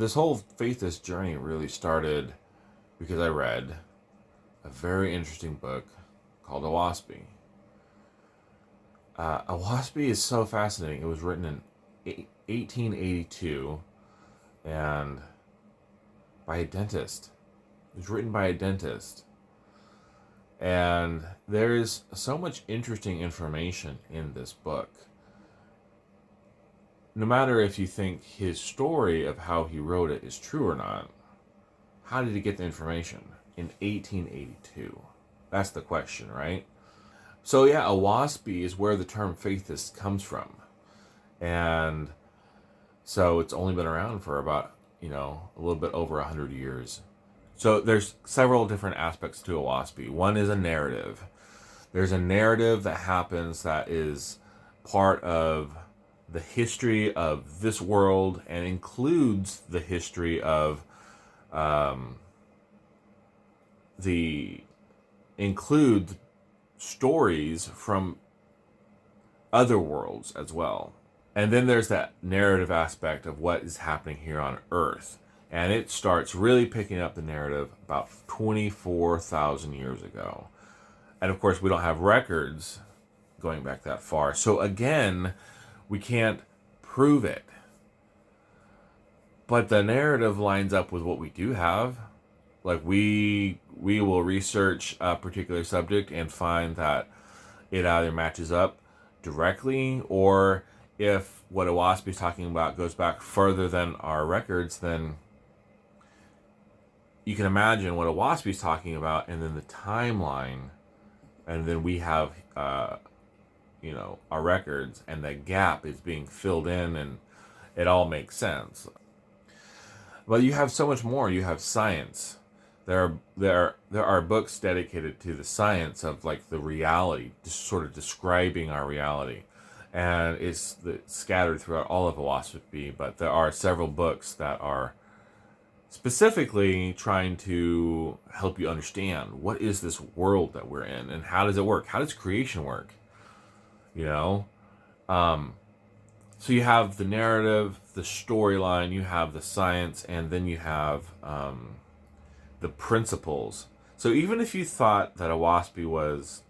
This whole faithist journey really started because I read a very interesting book called Owaspy. Owaspy is so fascinating. It was written in 1882 and by a dentist. It was written by a dentist. And there's so much interesting information in this book. No matter if you think his story of how he wrote it is true or not, how did he get the information in 1882? That's the question, right? So yeah, a waspy is where the term faithist comes from. And so it's only been around for about, a little bit over 100 years. So there's several different aspects to a waspy. One is a narrative. There's a narrative that happens that is part of the history of this world and includes the history of the include stories from other worlds as well. And then there's that narrative aspect of what is happening here on Earth. And it starts really picking up the narrative about 24,000 years ago. And of course, we don't have records going back that far. So again, we can't prove it. But the narrative lines up with what we do have. Like we will research a particular subject and find that it either matches up directly, or if what Owaspy is talking about goes back further than our records, then you can imagine what Owaspy is talking about, and then the timeline, and then we have our records, and the gap is being filled in, and it all makes sense. But you have so much more. You have science. There are books dedicated to the science of like the reality, just sort of describing our reality, and it's scattered throughout all of philosophy. But there are several books that are specifically trying to help you understand what is this world that we're in and how does it work? How does creation work? So you have the narrative, the storyline, you have the science, and then you have the principles. So even if you thought that Owaspy was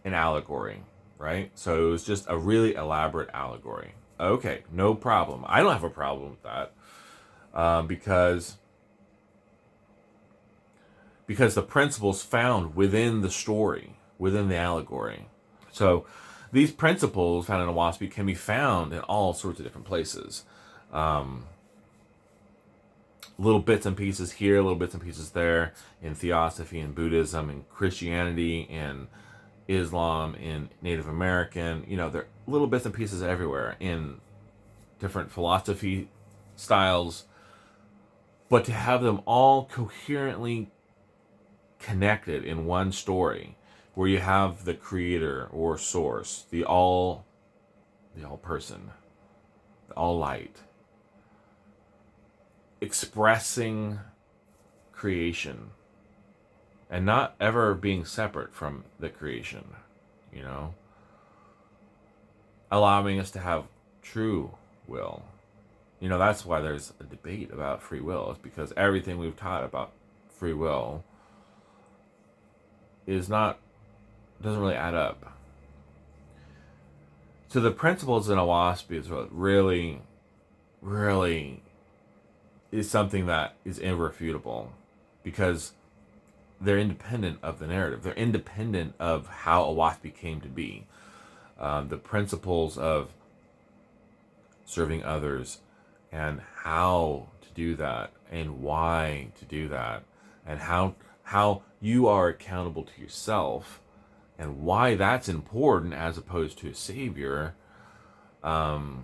an allegory, right? So it was just a really elaborate allegory. Okay, no problem. I don't have a problem with that because the principles found within the story, within the allegory. So these principles found in Owaspy can be found in all sorts of different places. Little bits and pieces here, little bits and pieces there, in Theosophy and Buddhism and Christianity and Islam and Native American. There are little bits and pieces everywhere in different philosophy styles. But to have them all coherently connected in one story, where you have the creator or source, the all person, the all light, expressing creation and not ever being separate from the creation, allowing us to have true will. That's why there's a debate about free will. It's because everything we've taught about free will doesn't really add up. So the principles in Owaspy is what really, really is something that is irrefutable, because they're independent of the narrative. They're independent of how Owaspy came to be. The principles of serving others and how to do that and why to do that and how you are accountable to yourself and why that's important as opposed to a savior. The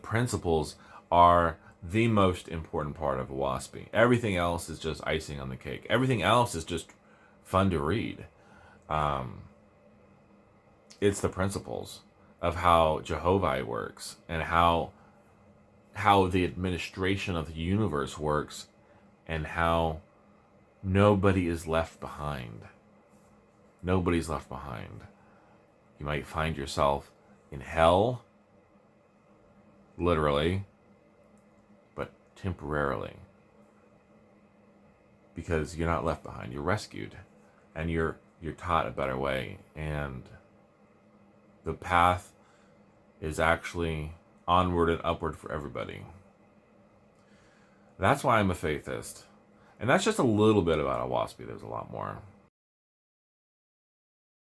principles are the most important part of Owaspy. Everything else is just icing on the cake. Everything else is just fun to read. It's the principles of how Jehovah works and how the administration of the universe works and how nobody is left behind. Nobody's left behind. You might find yourself in hell, literally, but temporarily. Because you're not left behind, you're rescued, and you're taught a better way, and the path is actually onward and upward for everybody. That's why I'm a faithist. And that's just a little bit about a waspy. There's a lot more.